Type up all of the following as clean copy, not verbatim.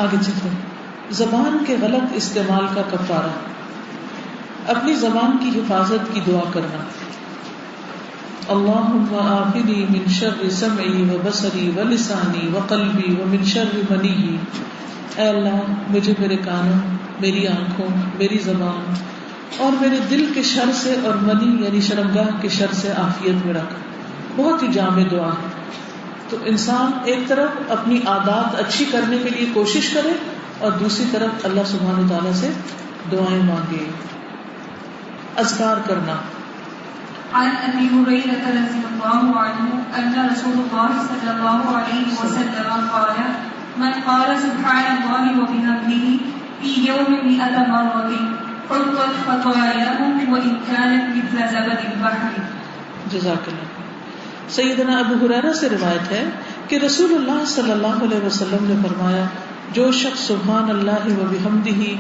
آگے چلتے ہیں. زبان کے غلط استعمال کا کفارہ. اپنی زبان کی حفاظت کی دعا کرنا. اللہم آفنی من شر سمعی و بصری و لسانی و قلبی و من شر منی. اے اللہ مجھے میرے کانوں، میری آنکھوں، میری زبان اور میرے دل کے شر سے اور منی یعنی شرمگاہ کے شر سے عافیت میں رکھ. بہت ہی جامع دعا ہے. تو انسان ایک طرف اپنی عادات اچھی کرنے کے لیے کوشش کرے اور دوسری طرف اللہ سبحانہ وتعالیٰ سے دعائیں مانگے. اذکار کرنا. عن ابي هريره رضي الله عنه ان رسول الله صلى الله عليه وسلم قال من قال سبحان الله وبحمده في يوم 100 مرة حطت خطاياه وان كانت مثل زبد البحر. جزاک اللہ. سیدنا ابو ہریرہ سے روایت ہے کہ رسول اللہ صلی اللہ علیہ وسلم نے فرمایا جو شخص سبحان اللہ و بحمدہ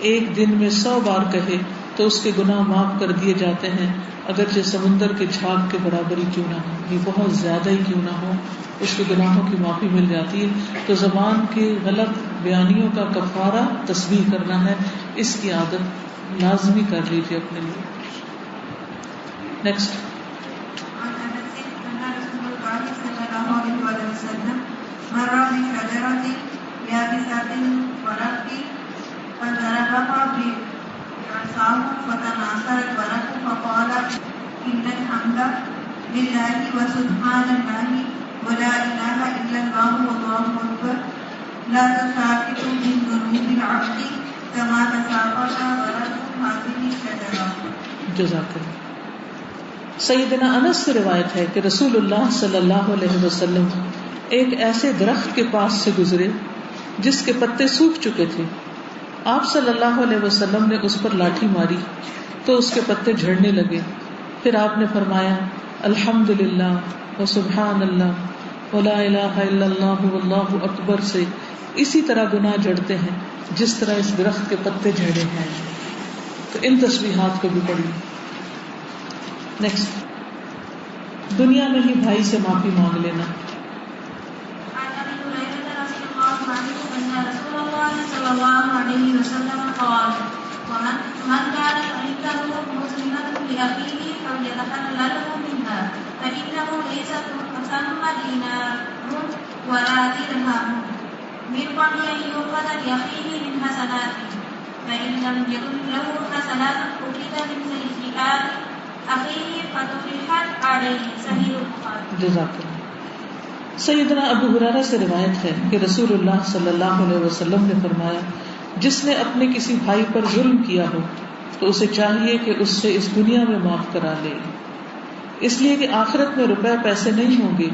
ایک دن میں 100 بار کہے تو اس کے گناہ معاف کر دیے جاتے ہیں اگرچہ سمندر کے جھاگ کے برابر ہی کیوں نہ ہو. یہ بہت زیادہ ہی کیوں نہ ہو اس کے گناہوں کی معافی مل جاتی ہے. تو زبان کے غلط بیانیوں کا کفارہ تسبیح کرنا ہے. اس کی عادت لازمی کر لیجیے اپنے لیے. نیکسٹ. مر بشجرة يابسة ورق فضربها بعصاه فتناثر الورق فقال إن الحمد لله وسبحان الله ولا إله إلا الله والله أكبر لا تساقط من ذنوب العبد كما تساقط ورق هذه الشجرة. جزاک اللہ. سیدنا انس سے روایت ہے کہ رسول اللہ صلی اللہ علیہ وسلم ایک ایسے درخت کے پاس سے گزرے جس کے پتے سوکھ چکے تھے. آپ صلی اللہ علیہ وسلم نے اس پر لاٹھی ماری تو اس کے پتے جھڑنے لگے. پھر آپ نے فرمایا الحمدللہ و سبحان اللہ ولا الہ الا اللہ واللہ اکبر سے اسی طرح گناہ جڑتے ہیں جس طرح اس درخت کے پتے جھڑے ہیں. تو ان تسبیحات کو بھی پڑھیے. نیکسٹ. دنیا میں ہی بھائی سے معافی مانگ لینا. صلى الله عليه وسلم قال من كانت عنده مسلمة لأخيه فليتحلله منها فإنه ليس ثم دينار ولا درهم من قبل أن يؤخذ لأخيه من حسناته فإن لم يكن له حسنات أخذ من سيئات أخيه فطرحت عليه. صحيح البخاري. جزاک اللہ. سیدنا ابو ہریرہ سے روایت ہے کہ رسول اللہ صلی اللہ علیہ وسلم نے فرمایا جس نے اپنے کسی بھائی پر ظلم کیا ہو تو اسے چاہیے کہ اس سے اس دنیا میں معاف کرا لے، اس لیے کہ آخرت میں روپے پیسے نہیں ہوں گے.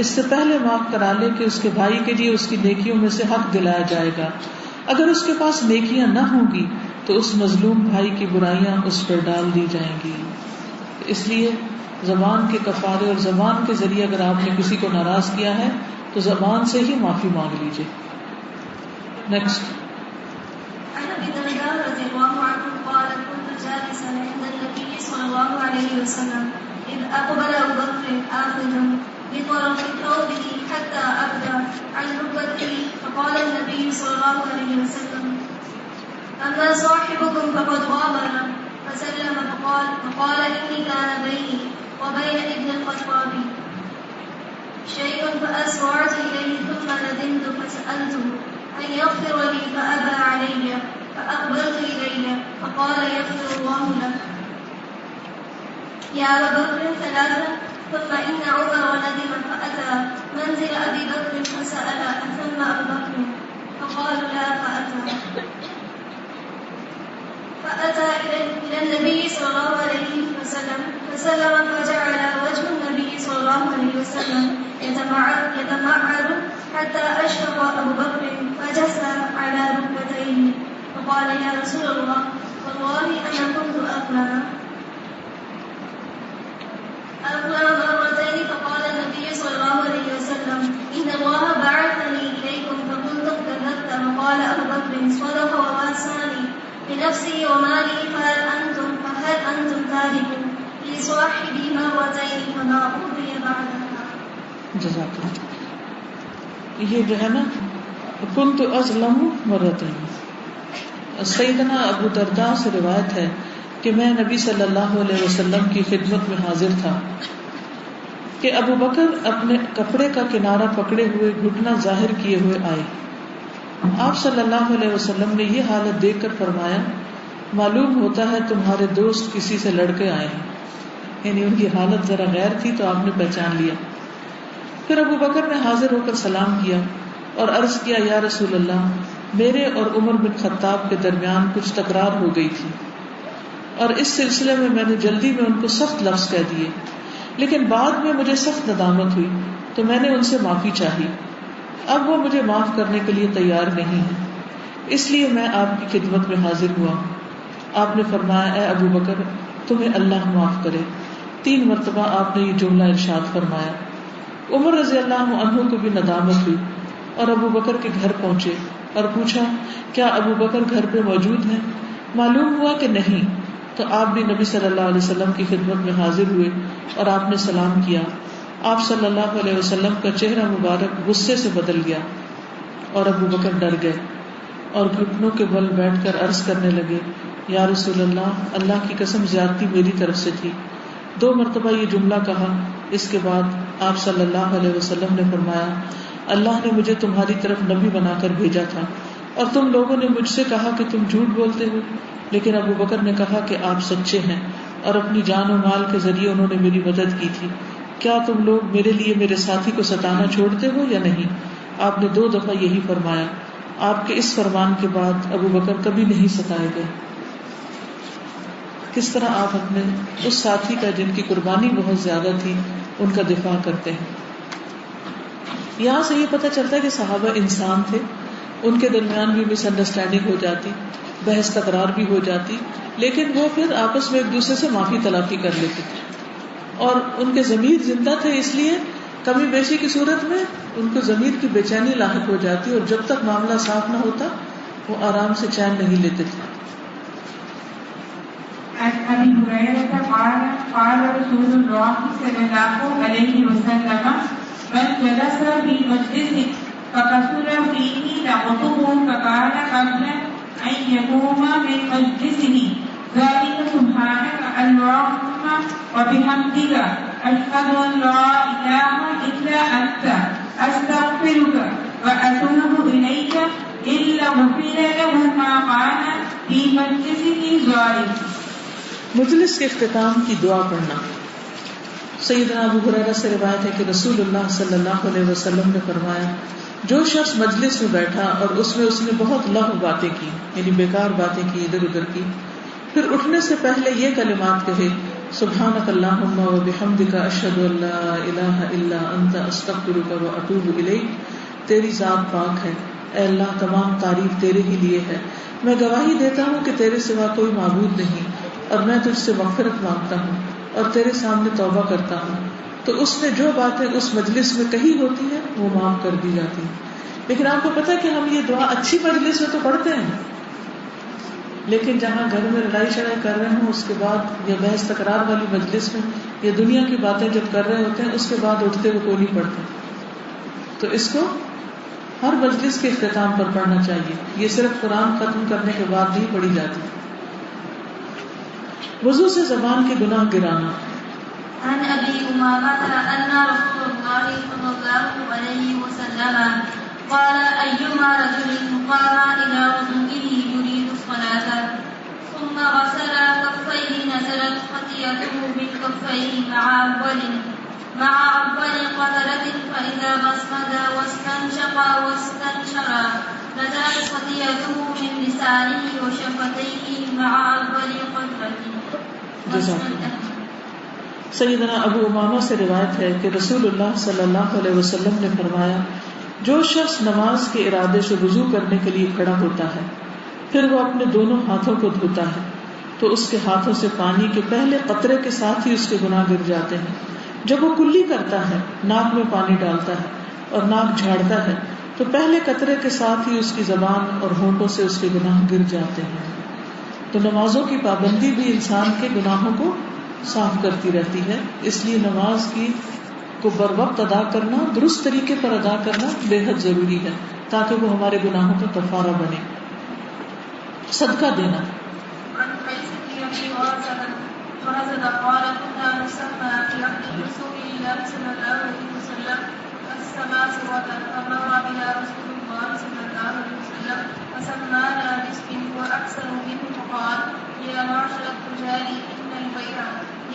اس سے پہلے معاف کرا لے کہ اس کے بھائی کے لیے اس کی نیکیوں میں سے حق دلایا جائے گا. اگر اس کے پاس نیکیاں نہ ہوں گی تو اس مظلوم بھائی کی برائیاں اس پر ڈال دی جائیں گی. اس لیے زبان کے کفارے اور زبان کے ذریعے اگر آپ نے کسی کو ناراض کیا ہے تو زبان سے ہی معافی مانگ لیجیے. نیکسٹ. عن ابي الدرداء رضي الله عنه قال كنت جالسا عند النبي صلى الله عليه وسلم اذ اقبل ابو بكر اخذا بطرف ثوبه حتى ابدى عن ركبته فقال النبي صلى الله عليه وسلم اما صاحبكم فقد غابر فسلم فقال اني كان بيني وبين ابن الخطاب شيء فأسرعت إليه ثم ندمت فسألته أن يغفر لي فأبى علي فأقبلت إليه فقال يغفر الله لك يا أبا بكر ثلاثا ثم إن عمر ندم فأتى منزل أبي بكر فسأل ثم أبو بكر فقال لا فأتى إلى النبي صلى الله عليه وسلم فسلم فجعل وجه النبي صلى الله عليه وسلم يتمعر حتى أشفق أبو بكر فجث على ركبتيه فقال يا رسول الله والله أنا كنت أقلم مرتين فقال النبي صلى الله عليه وسلم إن الله بعثني إليكم فكنتم كذبت فقال أبو بكر صدق وواساني بنفسي ومالي فهل أنتم تاركون لصاحبي مرتين فما أوذي بعدها. جزاک اللہ. یہ جو ہے نا کنت ازلم مرتين. سیدنا ابو درداء سے روایت ہے کہ میں نبی صلی اللہ علیہ وسلم کی خدمت میں حاضر تھا کہ ابو بکر اپنے کپڑے کا کنارہ پکڑے ہوئے گھٹنا ظاہر کیے ہوئے آئے. آپ صلی اللہ علیہ وسلم نے یہ حالت دیکھ کر فرمایا معلوم ہوتا ہے تمہارے دوست کسی سے لڑ کے آئے ہیں. یعنی ان کی حالت ذرا غیر تھی تو آپ نے پہچان لیا. پھر ابو بکر نے حاضر ہو کر سلام کیا اور عرض کیا یا رسول اللہ میرے اور عمر بن خطاب کے درمیان کچھ تکرار ہو گئی تھی اور اس سلسلے میں نے جلدی میں ان کو سخت لفظ کہہ دیے, لیکن بعد میں مجھے سخت ندامت ہوئی تو میں نے ان سے معافی چاہی. اب وہ مجھے معاف کرنے کے لیے تیار نہیں ہے, اس لیے میں آپ کی خدمت میں حاضر ہوا. آپ نے فرمایا اے ابو بکر تمہیں اللہ معاف کرے. 3 مرتبہ آپ نے یہ جملہ ارشاد فرمایا. عمر رضی اللہ عنہ کو بھی ندامت ہوئی اور ابو بکر کے گھر پہنچے اور پوچھا کیا ابو بکر گھر پہ موجود ہیں؟ معلوم ہوا کہ نہیں. تو آپ بھی نبی صلی اللہ علیہ وسلم کی خدمت میں حاضر ہوئے اور آپ نے سلام کیا. آپ صلی اللہ علیہ وسلم کا چہرہ مبارک غصے سے بدل گیا اور ابو بکر ڈر گئے اور گھٹنوں کے بل بیٹھ کر عرض کرنے لگے یا رسول اللہ کی قسم زیادتی میری طرف سے تھی. 2 مرتبہ یہ جملہ کہا. اس کے بعد آپ صلی اللہ علیہ وسلم نے فرمایا اللہ نے مجھے تمہاری طرف نبی بنا کر بھیجا تھا اور تم لوگوں نے مجھ سے کہا کہ تم جھوٹ بولتے ہو, لیکن ابو بکر نے کہا کہ آپ سچے ہیں اور اپنی جان و مال کے ذریعے انہوں نے میری مدد کی تھی. کیا تم لوگ میرے لیے میرے ساتھی کو ستانا چھوڑتے ہو یا نہیں؟ آپ نے 2 دفعہ یہی فرمایا. آپ کے اس فرمان کے بعد ابو بکر کبھی نہیں ستائے گئے. کس طرح آپ اپنے اس ساتھی کا جن کی قربانی بہت زیادہ تھی ان کا دفاع کرتے ہیں. یہاں سے یہ پتہ چلتا ہے کہ صحابہ انسان تھے, ان کے درمیان بھی مس انڈرسٹینڈنگ ہو جاتی, بحث تکرار بھی ہو جاتی, لیکن وہ پھر آپس میں ایک دوسرے سے معافی تلافی کر لیتے تھے اور ان کے ضمیر زندہ تھے, اس لیے کمی بیشی کی صورت میں ان کو ضمیر کی بے چینی لاحق ہو جاتی اور جب تک معاملہ صاف نہ ہوتا وہ آرام سے چین نہیں لیتے تھے. عن ابي هريره قال قال رسول الله صلى الله عليه وسلم من جلس في مجلس فكثر فيه لغطه فقال قبل ان يقوم من مجلسه ذلك سبحانك اللهم وبحمدك اشهد ان لا اله الا انت استغفرك واتوب اليك الا غفر له ما كان في مجلسه ظالم. مجلس کے اختتام کی دعا پڑھنا. سیدنا ابو ہریرہ سے روایت ہے کہ رسول اللہ صلی اللہ علیہ وسلم نے فرمایا جو شخص مجلس میں بیٹھا اور اس نے بہت لغو باتیں کی, یعنی بیکار باتیں کی, ادھر ادھر کی, پھر اٹھنے سے پہلے یہ کلمات کہے سبحانک اللہم و بحمدک اشہد ان لا الہ الا انت استغفرک و اتوب الیک, تیری ذات پاک ہے, اے اللہ تمام تعریف تیرے ہی لیے ہے, میں گواہی دیتا ہوں کہ تیرے سوا کوئی معبود نہیں اور میں تجھ سے مغفرت مانگتا ہوں اور تیرے سامنے توبہ کرتا ہوں. تو اس نے جو باتیں اس مجلس میں کہی ہوتی ہیں وہ معاف کر دی جاتی ہیں. لیکن آپ کو پتا ہے کہ ہم یہ دعا اچھی مجلس میں تو پڑھتے ہیں, لیکن جہاں گھر میں لڑائی شڑائی کر رہے ہوں اس کے بعد یا بحث تکرار والی مجلس میں یا دنیا کی باتیں جب کر رہے ہوتے ہیں اس کے بعد اٹھتے ہوئے کوئی نہیں پڑھتے. تو اس کو ہر مجلس کے اختتام پر پڑھنا چاہیے. یہ صرف قرآن ختم کرنے کے بعد نہیں پڑھی جاتی. وضو سے زبان کے گناہ گرانا. عن ابي امامه ان رسول الله صلى الله عليه وسلم قال ايما رجل قام الى وضوئه يريد الصلاه ثم غسل كفيه نزلت خطيئته بالكفين مع اول قدره فاذا مسمد واستنشق واستنشر نزلت خطيئته من لسانه وشفتيه مع اول قدره. سیدنا ابو امامہ سے روایت ہے کہ رسول اللہ صلی اللہ علیہ وسلم نے فرمایا جو شخص نماز کے ارادے سے وضو کرنے کے لیے کھڑا ہوتا ہے پھر وہ اپنے دونوں ہاتھوں کو دھوتا ہے تو اس کے ہاتھوں سے پانی کے پہلے قطرے کے ساتھ ہی اس کے گناہ گر جاتے ہیں. جب وہ کلی کرتا ہے, ناک میں پانی ڈالتا ہے اور ناک جھاڑتا ہے تو پہلے قطرے کے ساتھ ہی اس کی زبان اور ہونٹوں سے اس کے گناہ گر جاتے ہیں. تو نمازوں کی پابندی بھی انسان کے گناہوں کو صاف کرتی رہتی ہے, اس لیے نماز کی کو بر وقت ادا کرنا، درست طریقے پر ادا کرنا بے حد ضروری ہے تاکہ وہ ہمارے گناہوں کا کفارہ بنے. صدقہ دینا. عن قيس بن أبي غازة قال كنا نسمى في عهد رسول الله صلى الله عليه وسلم السماسرة فمر بنا رسول الله صلى الله عليه وسلم فسمانا باسم هو أكثر منه فقال يا معشر التجار إن البيع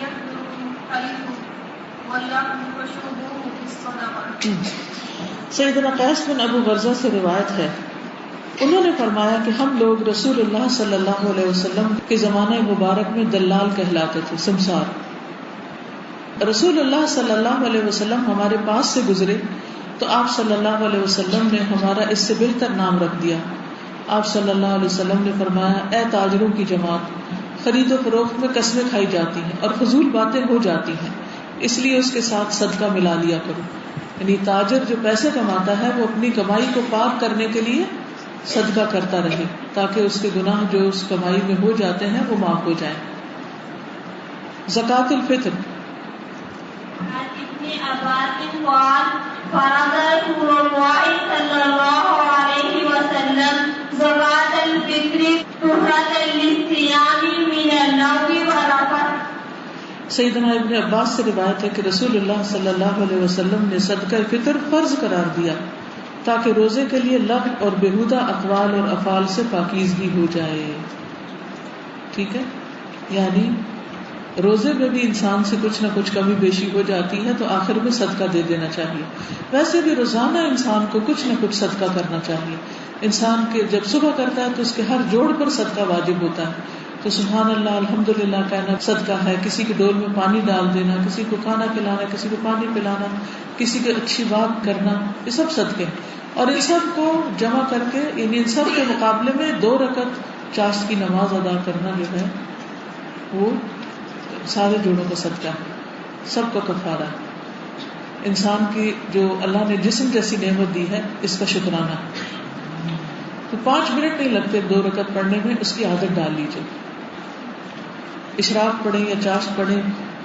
يحضر من حيث ويأكل وشربوه بالصدقة. سیدنا قیس بن ابو غرزہ سے روایت ہے، انہوں نے فرمایا کہ ہم لوگ رسول اللہ صلی اللہ علیہ وسلم کے زمانہ مبارک میں دلال کہلاتے تھے، سمسار. رسول اللہ صلی اللہ علیہ وسلم ہمارے پاس سے گزرے تو آپ صلی اللہ علیہ وسلم نے ہمارا اس سے بہتر نام رکھ دیا. آپ صلی اللہ علیہ وسلم نے فرمایا، اے تاجروں کی جماعت، خرید و فروخت میں قسمیں کھائی جاتی ہیں اور فضول باتیں ہو جاتی ہیں، اس لیے اس کے ساتھ صدقہ ملا لیا کرو. یعنی تاجر جو پیسے کماتا ہے وہ اپنی کمائی کو پاک کرنے کے لیے صدقہ کرتا رہے تاکہ اس کے گناہ جو اس کمائی میں ہو جاتے ہیں وہ معاف ہو جائیں. زکوٰۃ الفطر. ابن عباس قال فرض رسول الله صلى الله عليه وسلم زكاة الفطر طهرة للصيام من اللغو والرفث. سیدنا ابن عباس سے روایت ہے کہ رسول اللہ صلی اللہ علیہ وسلم نے صدقہ فطر فرض قرار دیا تاکہ روزے کے لیے لغو اور بیہودہ اقوال اور افعال سے پاکیزگی ہو جائے. ٹھیک ہے، یعنی روزے میں بھی انسان سے کچھ نہ کچھ کمی بیشی ہو جاتی ہے تو آخر میں صدقہ دے دینا چاہیے. ویسے بھی روزانہ انسان کو کچھ نہ کچھ صدقہ کرنا چاہیے. انسان کے جب صبح کرتا ہے تو اس کے ہر جوڑ پر صدقہ واجب ہوتا ہے، تو سبحان اللہ الحمدللہ کہنا صدقہ ہے. کسی کے ڈول میں پانی ڈال دینا، کسی کو کھانا کھلانا، کسی کو پانی پلانا، کسی کی اچھی بات کرنا، یہ سب صدقے. اور ان سب کو جمع کر کے یعنی ان سب کے مقابلے میں 2 رکعت چاشت کی نماز ادا کرنا جو ہے وہ سارے جوڑوں کا صدقہ ہے، سب کا کفارہ ہے. انسان کی جو اللہ نے جسم جیسی نعمت دی ہے اس کا شکرانہ ہے. تو 5 منٹ نہیں لگتے 2 رکعت پڑھنے میں، اس کی عادت ڈال لیجیے. اشراق پڑھیں یا چاشت پڑھیں،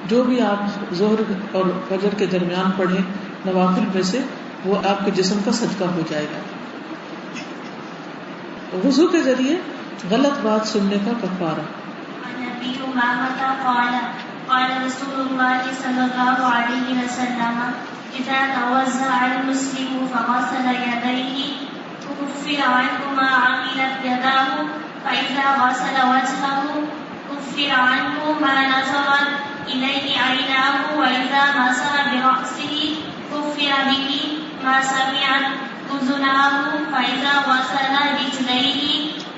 جو بھی آپ ظہر اور فجر کے درمیان پڑھیں نوافل میں سے، وہ آپ کے جسم کا صدقہ ہو جائے گا. وضو کے ذریعے غلط بات سننے کا کفارہ. عن ابي امامة قال قال رسول الله صلى الله عليه وسلم اذا توضأ المسلم فغسل يديه كفر عنه ما عملت يداه فإذا غسل وجهه كفر عنه ما نظرت إليه عيناه وإذا مسح برأسه كفر به ما سمعت أذناه فإذا غسل رجليه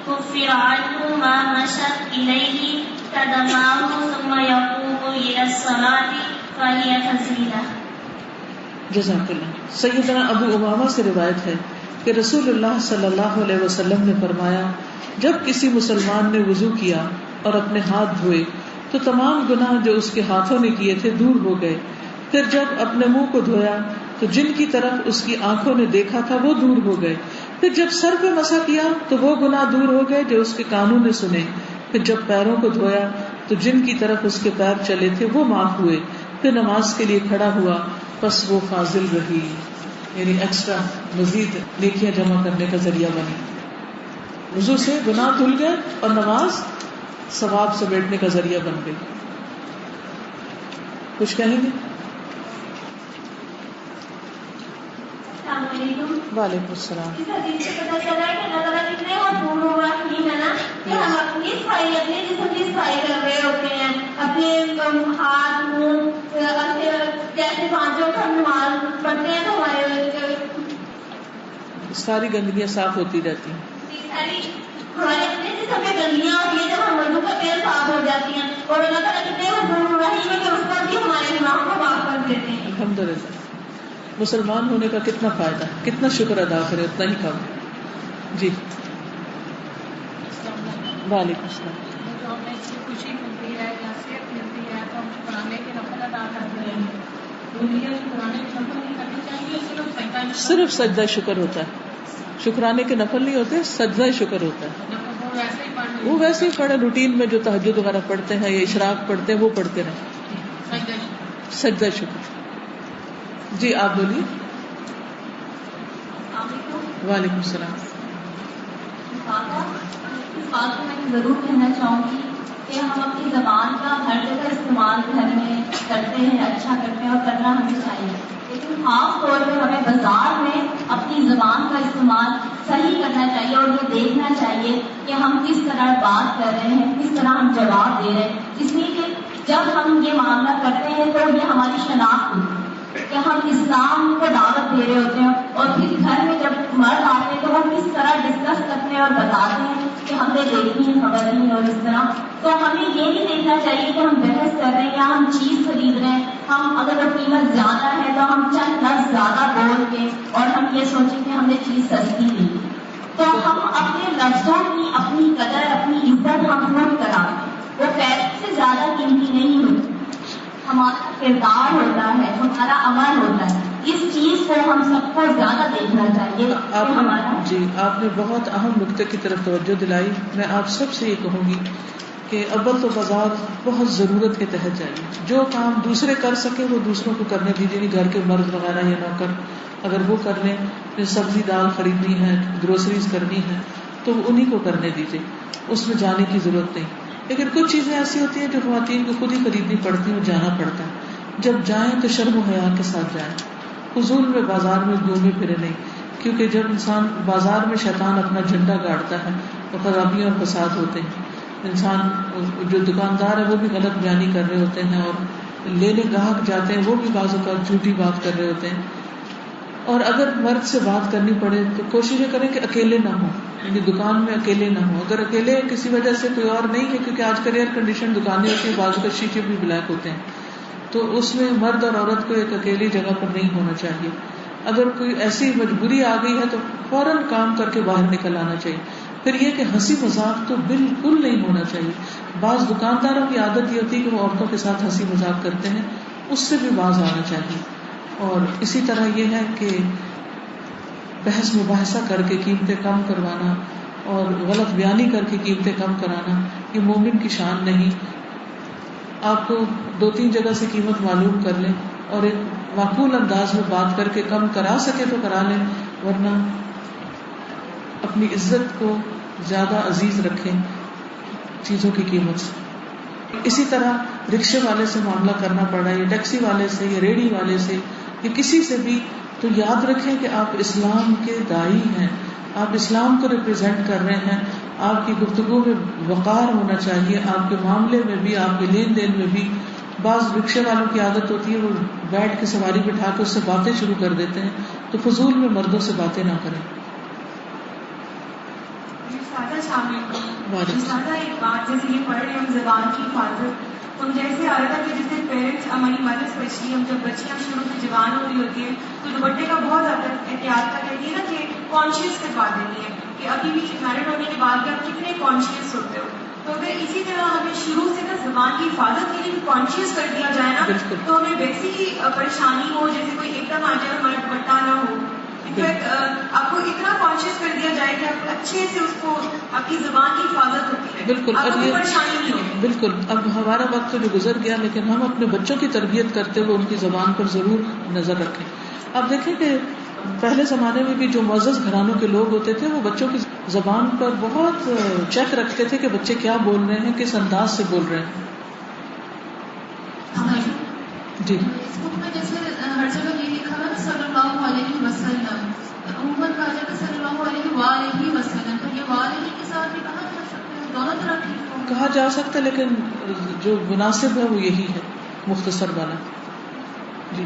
كفر عنه ما مشت إليه قدماه ثم يقوم إلى الصلاة فهي فضيلة. جزاک اللہ. سیدنا ابو امامہ سے روایت ہے کہ رسول اللہ صلی اللہ علیہ وسلم نے فرمایا، جب کسی مسلمان نے وضو کیا اور اپنے ہاتھ دھوئے تو تمام گناہ جو اس کے ہاتھوں نے کیے تھے دور ہو گئے. پھر جب اپنے منہ کو دھویا تو جن کی طرف اس کی آنکھوں نے دیکھا تھا وہ دور ہو گئے. پھر جب سر پہ مسح کیا تو وہ گناہ دور ہو گئے جو اس کے کانوں نے سنے. پھر جب پیروں کو دھویا تو جن کی طرف اس کے پیر چلے تھے وہ معاف ہوئے. پھر نماز کے لیے کھڑا ہوا پس وہ فاضل رہی، یعنی ایکسٹرا مزید نیکیاں جمع کرنے کا ذریعہ بنی. وضو سے گناہ دھل گئے اور نماز ثواب سے بیٹھنے کا ذریعہ بن گئی. کچھ کہیں گے؟ السلام علیکم. وعلیکم السلام. اس حدیث سے پتہ چلا ہے کہ اللہ تعالیٰ کتنے غفور و رحیم ہے نا، کہ ہم اپنی صفائی اپنے جسم کی صفائی کر رہے ہوتے ہیں، اپنے ہاتھ منہ جیسے 5 وقت ہم نماز پڑھتے ہیں تو ہمارے ساری گندگیاں صاف ہوتی رہتی ہیں. ہمارے اپنے جسم میں گندگیاں ہوتی ہیں، جب ہم وضو کرتے ہیں صاف ہو جاتی ہیں، اور اللہ تعالیٰ کتنے غفور و رحیم ہے کہ اس پر بھی ہمارے گناہوں کو معاف کر دیتے ہیں. الحمدللہ. مسلمان ہونے کا کتنا فائدہ، کتنا شکر ادا کرے اتنا ہی کم. جی وعلیکم السلام. ہمیں اس کی خوشی ملتی ہے یا صحت ملتی ہے تو ہم شکرانے کے نفل ادا کرتے ہیں. دنیا شکرانے کے نفل نہیں کرنے چاہیے، صرف سجدہ شکر ہوتا ہے. شکرانے کے نفل نہیں ہوتے، سجدہ شکر ہوتا ہے. وہ ویسے ہی پڑھے روٹین میں جو تہجد وغیرہ پڑھتے ہیں یا اشراق پڑھتے ہیں وہ پڑھتے رہیں. سجدہ شکر. جی آپ بولیے. وعلیکم السلام. اس بات کو میں ضرور کہنا چاہوں گی کہ ہم اپنی زبان کا ہر جگہ استعمال گھر میں کرتے ہیں، اچھا کرتے ہیں اور کرنا ہمیں چاہیے، لیکن خاص طور پہ ہمیں بازار میں اپنی زبان کا استعمال صحیح کرنا چاہیے اور یہ دیکھنا چاہیے کہ ہم کس طرح بات کر رہے ہیں، کس طرح ہم جواب دے رہے ہیں، اس لیے کہ جب ہم یہ معاملہ کرتے ہیں تو یہ ہماری شناخت ہوتی ہے کہ ہم اسلام کو دعوت دے رہے ہوتے ہیں، اور پھر گھر میں جب مرد آتے ہیں تو ہم کس طرح ڈسکس کرتے ہیں اور بتاتے ہیں کہ ہم نے دیکھی ہے خبر نہیں، اور اس طرح تو ہمیں یہ نہیں دیکھنا چاہیے کہ ہم بحث کر رہے ہیں یا ہم چیز خرید رہے ہیں، ہم اگر وہ قیمت زیادہ ہے تو ہم چند لفظ زیادہ بول کے اور ہم یہ سوچیں کہ ہم نے چیز سستی لی، تو ہم اپنے لفظوں کی اپنی قدر اپنی عزت ہم خود کراتے ہیں، وہ پیسے سے زیادہ قیمتی نہیں ہوتی، ہمارا کردار ہوتا ہے، ہمارا عمل ہوتا ہے، اس چیز کو ہم سب کو زیادہ دیکھنا چاہیے کہ ہمارا. جی آپ نے بہت اہم نقطے کی طرف توجہ دلائی. میں آپ سب سے یہ کہوں گی کہ اول تو بازار بہت ضرورت کے تحت جائیے، جو کام دوسرے کر سکے وہ دوسروں کو کرنے دیجیے، نہیں گھر کے مرد وغیرہ یا نوکر اگر وہ کر لیں، سبزی دال خریدنی ہے، گروسریز کرنی ہے تو انہی کو کرنے دیجیے، اس میں جانے کی ضرورت نہیں. لیکن کچھ چیزیں ایسی ہوتی ہیں جو خواتین کو خود ہی خریدنی پڑتی ہیں اور جانا پڑتا ہے. جب جائیں تو شرم و حیا کے ساتھ جائیں، فضول میں بازار میں گھومے پھرے نہیں، کیونکہ جب انسان بازار میں شیطان اپنا جھنڈا گاڑتا ہے تو خرابیاں اور فساد ہوتے ہیں. انسان جو دکاندار ہے وہ بھی غلط بیانی کر رہے ہوتے ہیں، اور لینے گاہک جاتے ہیں وہ بھی بعض اوقات جھوٹی بات کر رہے ہوتے ہیں. اور اگر مرد سے بات کرنی پڑے تو کوشش کریں کہ اکیلے نہ ہوں، یعنی دکان میں اکیلے نہ ہوں. اگر اکیلے کسی وجہ سے کوئی اور نہیں ہے، کیونکہ آج کل ایئر کنڈیشن دکانیں ہوتی ہیں، بعض کا شیشے بھی بلیک ہوتے ہیں، تو اس میں مرد اور عورت کو ایک اکیلی جگہ پر نہیں ہونا چاہیے. اگر کوئی ایسی مجبوری آ گئی ہے تو فوراً کام کر کے باہر نکل آنا چاہیے. پھر یہ کہ ہنسی مذاق تو بالکل نہیں ہونا چاہیے. بعض دکانداروں کی عادت یہ ہوتی ہے کہ وہ عورتوں کے ساتھ ہنسی مذاق کرتے ہیں، اس سے بھی باز آنا چاہیے. اور اسی طرح یہ ہے کہ بحث مباحثہ کر کے قیمتیں کم کروانا اور غلط بیانی کر کے قیمتیں کم کرانا یہ مومن کی شان نہیں. آپ کو 2-3 جگہ سے قیمت معلوم کر لیں اور ایک معقول انداز میں بات کر کے کم کرا سکے تو کرا لیں، ورنہ اپنی عزت کو زیادہ عزیز رکھیں چیزوں کی قیمت سے. اسی طرح رکشے والے سے معاملہ کرنا پڑا یا ٹیکسی والے سے یا ریڑھی والے سے یا کسی سے بھی، تو یاد رکھیں کہ آپ اسلام کے داعی ہیں، آپ اسلام کو ریپرزینٹ کر رہے ہیں. آپ کی گفتگو میں وقار ہونا چاہیے، آپ کے معاملے میں بھی، آپ کے لین دین میں بھی. بعض رکشے والوں کی عادت ہوتی ہے وہ بیٹھ کے سواری بٹھا کے اس سے باتیں شروع کر دیتے ہیں، تو فضول میں مردوں سے باتیں نہ کریں. سادہ ایک بات جیسے یہ پڑھ رہے ہیں ہم زبان کی حفاظت، ہم جیسے آ رہا تھا کہ جیسے پیرنٹس ہماری مدر اسپیشلی ہم جب بچیاں شروع سے جوان ہو رہی ہوتی ہیں تو دوپٹے کا بہت زیادہ احتیاط کا کہتی ہے نا کہ کانشیس کروا دینی ہے کہ ابھی بھی میرڈ ہونے کے بعد بھی آپ کتنے کانشیس ہوتے ہو. تو اگر اسی طرح ہمیں شروع سے نا زبان کی حفاظت کے لیے کانشیس کر دیا جائے نا تو ہمیں ویسی ہی پریشانی ہو جیسے کوئی ایک دم آ جائے ہمارا دوپٹہ نہ ہو. انفیکٹ آپ کو اتنا کانشیس کر دیا جائے کہ آپ اچھے سے اس کو اپنی زبان کی حفاظت ہوتی ہے، بالکل. آپ کو پریشانی نہیں ہوگی. بالکل. اب ہمارا وقت جو گزر گیا، لیکن ہم اپنے بچوں کی تربیت کرتے ہوئے ان کی زبان پر ضرور نظر رکھیں. اب دیکھیں کہ پہلے زمانے میں بھی جو معزز گھرانوں کے لوگ ہوتے تھے وہ بچوں کی زبان پر بہت چیک رکھتے تھے کہ بچے کیا بول رہے ہیں، کس انداز سے بول رہے ہیں. جی اس بک میں جیسے ہر جگہ یہ لکھا ہے نا صلی اللہ علیہ وسلم، عموماً کہا جاتا ہے صلی اللہ علیہ وآلہ وسلم، تو یہ وآلہ کے ساتھ بھی کہا جا سکتا ہے، دونوں طرح ٹھیک ہو کہا جا سکتا ہے، لیکن جو مناسب ہے وہ یہی ہے مختصر والا. جی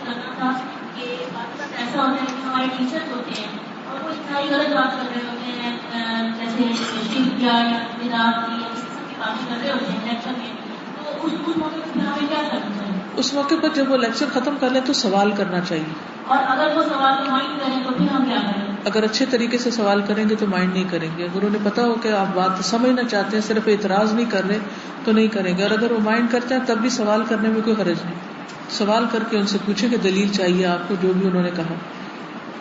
کرنا تھا کہ بات ایسا ہوتا ہے کہ ہمارے ٹیچر ہوتے ہیں اور وہ اتنا ہی غلط بات کر رہے ہوتے ہیں، جیسے شرک یا بدعت کی یا کسی قسم کی باتیں کر رہے ہوتے ہیں لیکچر میں، تو اس موقع پر پھر ہمیں کیا کرنا چاہیے؟ اس موقع پر جب وہ لیکچر ختم کر لیں تو سوال کرنا چاہیے، اور اگر وہ سوال کو مائنڈ کریں تو پھر ہم کیا کریں؟ اگر اچھے طریقے سے سوال کریں گے تو مائنڈ نہیں کریں گے. اگر انہیں پتا ہو کہ آپ بات سمجھنا چاہتے ہیں، صرف اعتراض نہیں کر رہے تو نہیں کریں گے. اور اگر وہ مائنڈ کرتے ہیں تب بھی سوال کرنے میں کوئی حرج نہیں. سوال کر کے ان سے پوچھیں کہ دلیل چاہیے آپ کو جو بھی انہوں نے کہا.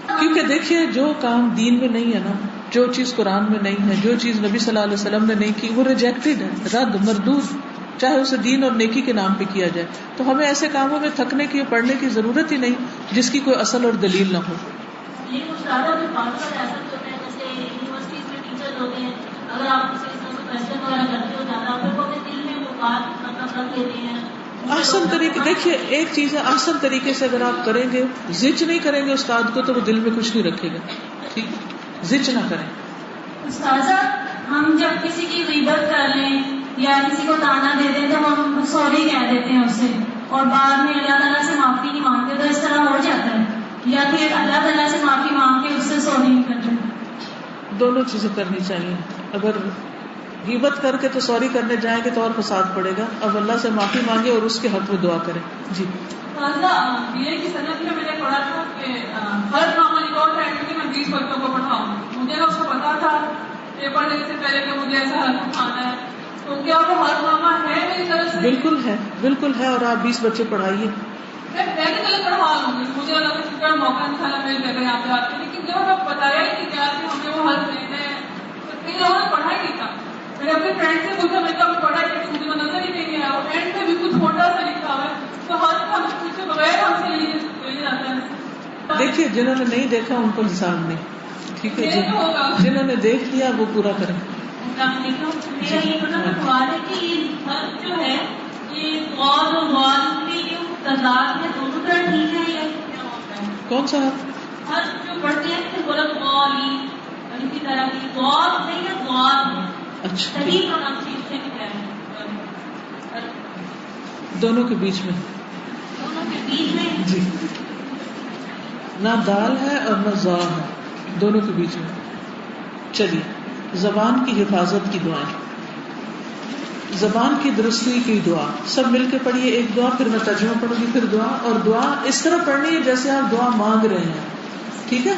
کیونکہ دیکھیے جو کام دین میں نہیں ہے نا، جو چیز قرآن میں نہیں ہے، جو چیز نبی صلی اللہ علیہ وسلم نے نہیں کی، وہ ریجیکٹڈ ہے، رد مردود. چاہے اسے دین اور نیکی کے نام پہ کیا جائے. تو ہمیں ایسے کاموں میں تھکنے کی پڑھنے کی ضرورت ہی نہیں جس کی کوئی اصل اور دلیل نہ ہو. لیکن کچھ زیادہ جو بات کا ایسا بھی ہوتا ہے جیسے یونیورسٹیز میں ٹیچر ہوتے ہیں, اگر آپ اسے اس طرح سے کوشچن وغیرہ کرتے ہو زیادہ پھر وہ اپنے دل میں وہ بات مطلب رکھ لیتے ہیں. احسن طریقے, دیکھیے ایک چیز ہے, احسن طریقے سے اگر آپ کریں گے, زچ نہیں کریں گے استاد کو تو وہ دل میں کچھ نہیں رکھے گا. ٹھیک, زچ نہ کریں. استاذہ, ہم جب کسی کی غیبت کر لیں یا کسی کو تانا دے دیں تو ہم سوری کہہ دیتے ہیں اس سے, اور بعد میں اللہ تعالیٰ سے معافی نہیں مانگتے, تو اس طرح ہو جاتا ہے, یا پھر اللہ تعالیٰ سے معافی مانگ کے اس سے سوری نہیں کرتے. دونوں چیزیں کرنی چاہیے. اگر غیبت کر کے تو سوری کرنے جائیں گے تو اور فساد پڑے گا. اب اللہ سے معافی مانگے اور اس کے حق میں دعا کریں. جی یہ کی صنعت میں میں نے پڑھا تھا کہ ہر نامہ ریکارڈ ہے کہ میں 20 بچوں کو پڑھاؤں. مجھے اس کو پتا تھا پیپر دینے سے پہلے کہ مجھے ایسا حل اٹھانا ہے, تو کیا وہ ہر نامہ ہے میری طرف سے؟ بالکل ہے, بالکل ہے. اور آپ 20 بچے پڑھائیے. میں پہلے پڑھوا لوں گی, مجھے اللہ کا شکر موقع انشاءاللہ مل جائے گا یہاں پہ آ کے, لیکن جب ہمیں بتایا ہی نہیں گیا کہ ہمیں وہ حل دینا ہے تو کئی لوگوں نے پڑھا ہی نہیں تھا. میں نے اپنے فرینڈ سے پوچھا, میں کب پڑھا ہے کہ مجھے نظر ہی نہیں آیا, اور اینڈ میں بھی کچھ چھوٹا سا لکھا ہوا ہے, تو ہر ہم پوچھے بغیر ہم سے لے جاتا ہے. دیکھیے جنہوں نے نہیں دیکھا ان کو حساب نہیں. ٹھیک ہے, جنہوں نے دیکھ لیا وہ پورا کریں. میرا یہ سوال ہے کہ یہ حرف جو ہے یہ غور اور غال میں جو تعداد میں دونوں طرح ٹھیک ہے یا کیا ہوتا ہے؟ کون سا حرف جو پڑھتے ہیں کہ غلط غالی اور اسی طرح کی غال ہے یا غال ہے؟ اچھا, صحیح پروننسیشن کیا ہے؟ دونوں کے بیچ میں. دونوں کے بیچ میں جی, نہ دال ہے اور نہ زا ہے, دونوں کے بیچ میں. چلیے, زبان کی حفاظت کی دعائیں. زبان کی درستی کی دعا سب مل کے پڑھیے. ایک دعا, پھر میں ترجمہ پڑھوں گی, پھر دعا. اور دعا اس طرح پڑھنی ہے جیسے آپ دعا مانگ رہے ہیں. ٹھیک ہے,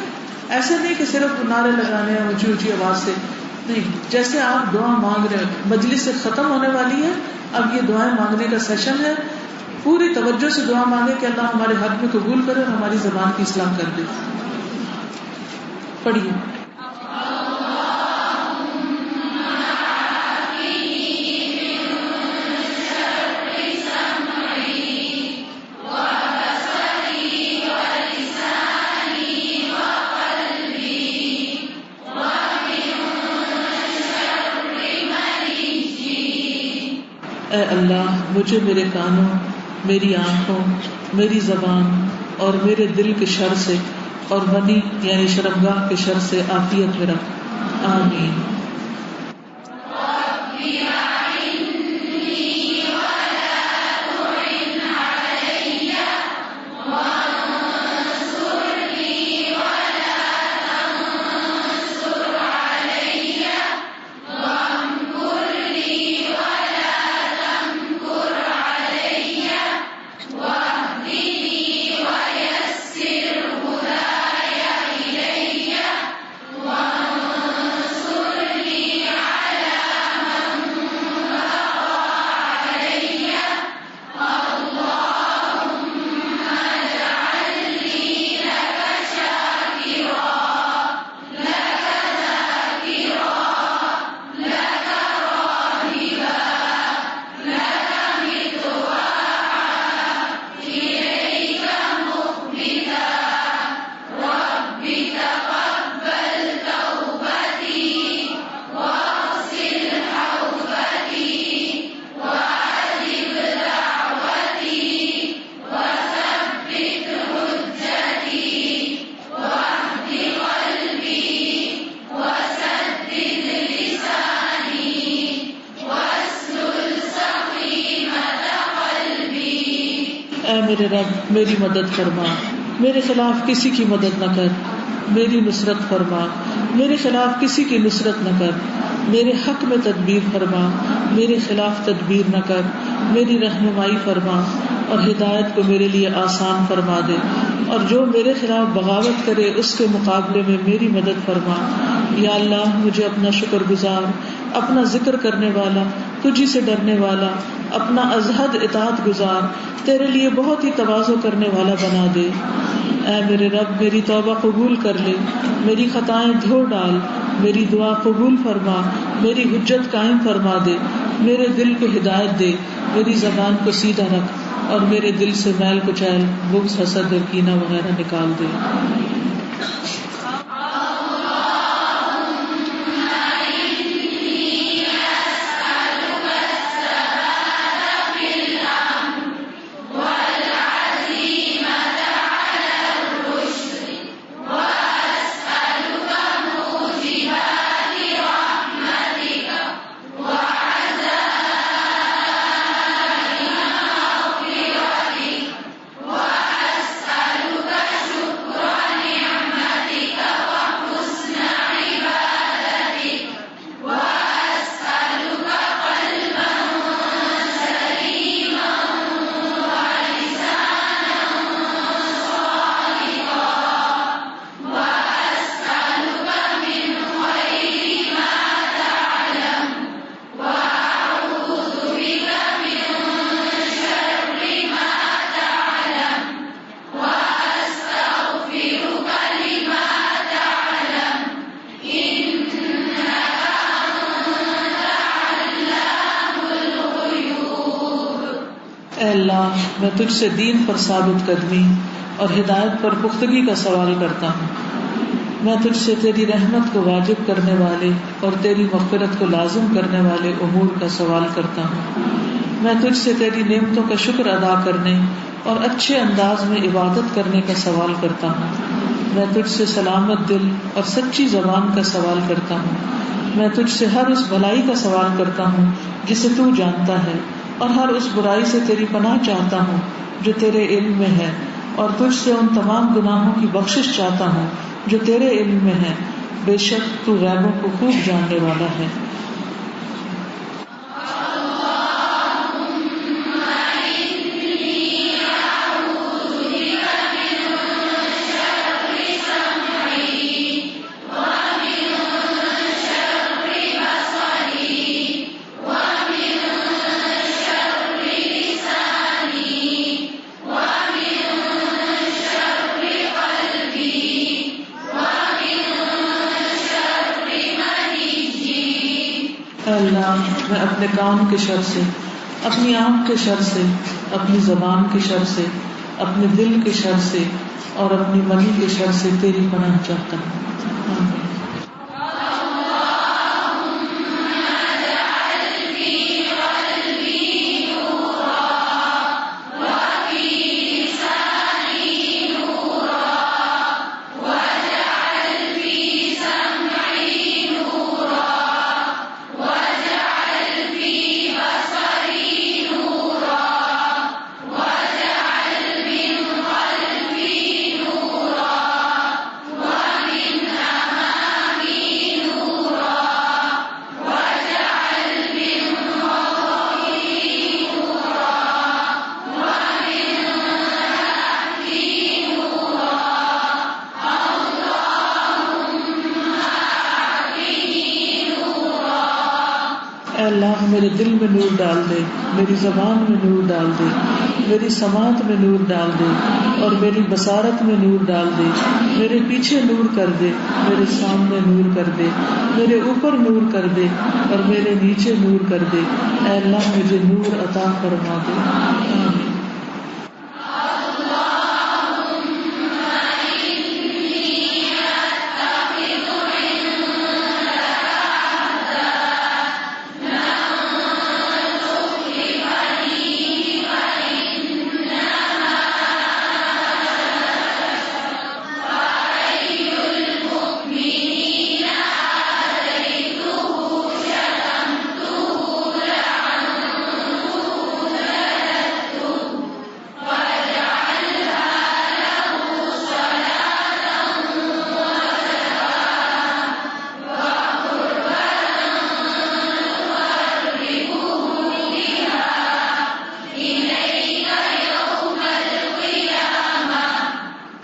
ایسے نہیں کہ صرف نعرے لگانے ہیں اونچی اونچی آواز سے, نہیں, جیسے آپ دعا مانگ رہے ہیں. مجلس سے ختم ہونے والی ہے, اب یہ دعائیں مانگنے کا سیشن ہے. پوری توجہ سے دعا مانگے کہ اللہ ہمارے حق میں قبول کرے اور ہماری زبان کی اصلاح کر دے. پڑھیے. اے اللہ, مجھے میرے کانوں, میری آنکھوں, میری زبان اور میرے دل کے شر سے اور منی یعنی شرمگاہ کے شر سے عافیت میں رکھ. آمین. اے میرے رب میری مدد فرما, میرے خلاف کسی کی مدد نہ کر, میری نصرت فرما, میرے خلاف کسی کی نصرت نہ کر, میرے حق میں تدبیر فرما, میرے خلاف تدبیر نہ کر, میری رہنمائی فرما اور ہدایت کو میرے لیے آسان فرما دے, اور جو میرے خلاف بغاوت کرے اس کے مقابلے میں میری مدد فرما. یا اللہ مجھے اپنا شکر گزار, اپنا ذکر کرنے والا, تجھی سے ڈرنے والا, اپنا ازہد اطاعت گزار, تیرے لیے بہت ہی تواضع کرنے والا بنا دے. اے میرے رب میری توبہ قبول کر لے, میری خطائیں دھو ڈال, میری دعا قبول فرما, میری حجت قائم فرما دے, میرے دل کو ہدایت دے، میری زبان کو سیدھا رکھ اور میرے دل سے میل کچیل، بغض، حسد اور کینہ وغیرہ نکال دے۔ اے اللہ، میں تجھ سے دین پر ثابت قدمی اور ہدایت پر پختگی کا سوال کرتا ہوں۔ میں تجھ سے تیری رحمت کو واجب کرنے والے اور تیری مغفرت کو لازم کرنے والے امور کا سوال کرتا ہوں۔ میں تجھ سے تیری نعمتوں کا شکر ادا کرنے اور اچھے انداز میں عبادت کرنے کا سوال کرتا ہوں۔ میں تجھ سے سلامت دل اور سچی زبان کا سوال کرتا ہوں۔ میں تجھ سے ہر اس بھلائی کا سوال کرتا ہوں جسے تو جانتا ہے، اور ہر اس برائی سے تیری پناہ چاہتا ہوں جو تیرے علم میں ہے، اور تجھ سے ان تمام گناہوں کی بخشش چاہتا ہوں جو تیرے علم میں ہے، بے شک تو غیبوں کو خوب جاننے والا ہے۔ اے اللہ، میں اپنے کان کے شر سے، اپنی آنکھ کے شر سے، اپنی زبان کے شر سے، اپنے دل کے شر سے اور اپنی منی کے شر سے تیری پناہ چاہتا ہوں۔ آمین۔ اے اللہ، میرے دل میں نور ڈال دے، میری زبان میں نور ڈال دے، میری سماعت میں نور ڈال دے اور میری بصارت میں نور ڈال دے۔ میرے پیچھے نور کر دے، میرے سامنے نور کر دے، میرے اوپر نور کر دے اور میرے نیچے نور کر دے۔ اے اللہ، مجھے نور عطا فرما دے۔ آمین۔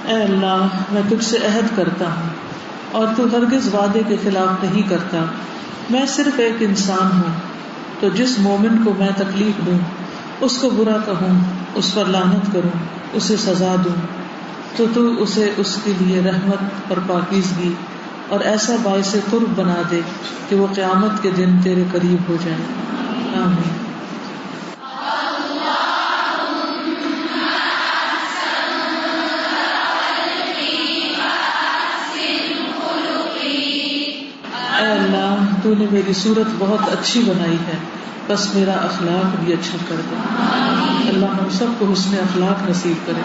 اے اللہ، میں تجھ سے عہد کرتا ہوں اور تو ہرگز وعدے کے خلاف نہیں کرتا۔ میں صرف ایک انسان ہوں، تو جس مومن کو میں تکلیف دوں، اس کو برا کہوں، اس پر لعنت کروں، اسے سزا دوں، تو اسے اس کے لیے رحمت اور پاکیزگی اور ایسا باعث قرب بنا دے کہ وہ قیامت کے دن تیرے قریب ہو جائے۔ آمین. اے اللہ تو نے میری صورت بہت اچھی بنائی ہے، بس میرا اخلاق بھی اچھا کر دے. اللہ ہم سب کو حسن اخلاق نصیب کرے.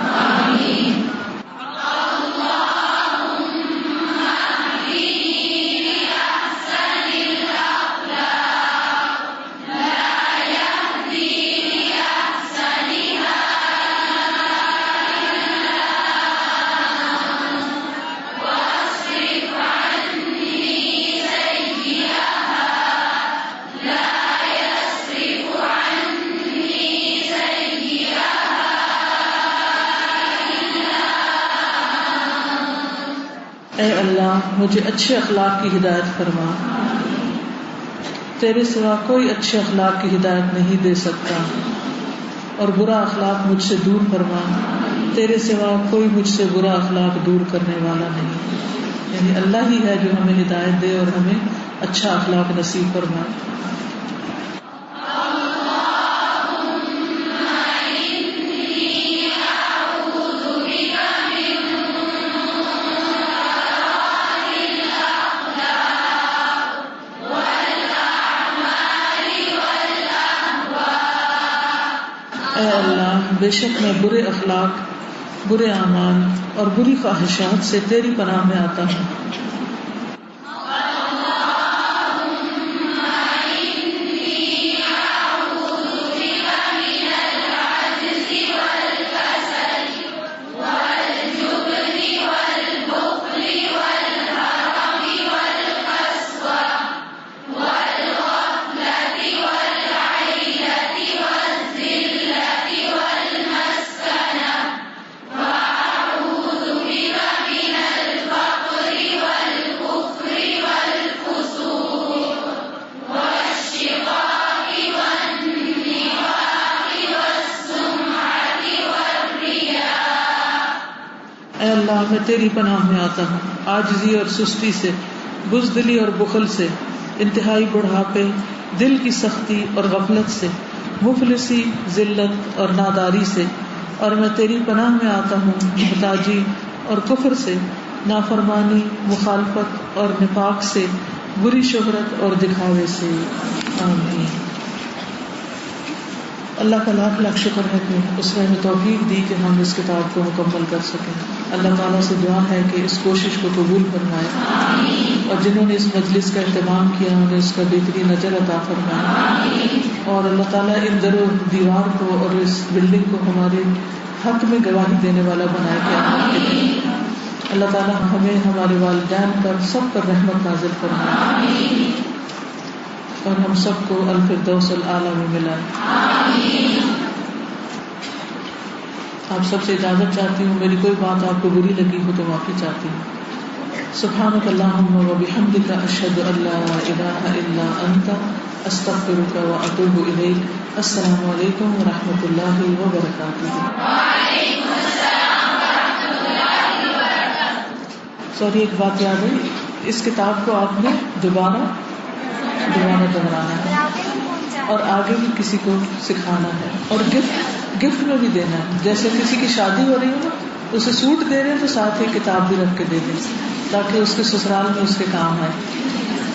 اے اللہ مجھے اچھے اخلاق کی ہدایت فرما. تیرے سوا کوئی اچھے اخلاق کی ہدایت نہیں دے سکتا، اور برا اخلاق مجھ سے دور فرما. تیرے سوا کوئی مجھ سے برا اخلاق دور کرنے والا نہیں. یعنی اللہ ہی ہے جو ہمیں ہدایت دے اور ہمیں اچھا اخلاق نصیب فرمائے. اے اللہ بے شک میں برے اخلاق، برے اعمال اور بری خواہشات سے تیری پناہ میں آتا ہوں. اے اللہ میں تیری پناہ میں آتا ہوں عاجزی اور سستی سے، بزدلی اور بخل سے، انتہائی بڑھاپے، دل کی سختی اور غفلت سے، مفلسی، ذلت اور ناداری سے، اور میں تیری پناہ میں آتا ہوں محتاجی اور کفر سے، نافرمانی، مخالفت اور نفاق سے، بری شہرت اور دکھاوے سے. آمین. اللہ کا لاکھ لاکھ شکر ہے کہ اس نے ہمیں توفیق دی کہ ہم اس کتاب کو مکمل کر سکیں. اللہ تعالیٰ سے دعا ہے کہ اس کوشش کو قبول فرمائے، اور جنہوں نے اس مجلس کا اہتمام کیا انہیں اس کا بہترین اجر عطا فرمائے، اور اللہ تعالیٰ ان در و دیوار کو اور اس بلڈنگ کو ہمارے حق میں گواہی دینے والا بنائے کہ اللہ تعالیٰ ہمیں، ہمارے والدین پر، سب پر رحمت نازل فرمائے، اور ہم سب کو الفردوس الاعلیٰ میں ملائے. آپ سب سے اجازت چاہتی ہوں، میری کوئی بات آپ کو بری لگی ہو تو معافی چاہتی ہوں. سبحانک اللہم و بحمدک، اشہد ان لا الہ الا انت، استغفرک و اتوب الیک. السلام علیکم و رحمۃ اللہ وبرکاتہ. سوری، ایک بات یاد ہے، اس کتاب کو آپ نے دوبارہ دہرانا ہے اور آگے بھی کسی کو سکھانا ہے، اور گفٹ میں بھی دینا ہے. جیسے کسی کی شادی ہو رہی ہے نا، اسے سوٹ دے رہے ہیں تو ساتھ ہی کتاب بھی رکھ کے دے دیں تاکہ اس کے سسرال میں اس کے کام آئے.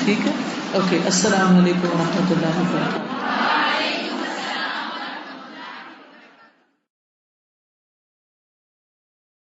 ٹھیک ہے، اوکے. السلام علیکم و رحمۃ اللہ وبرکاتہ.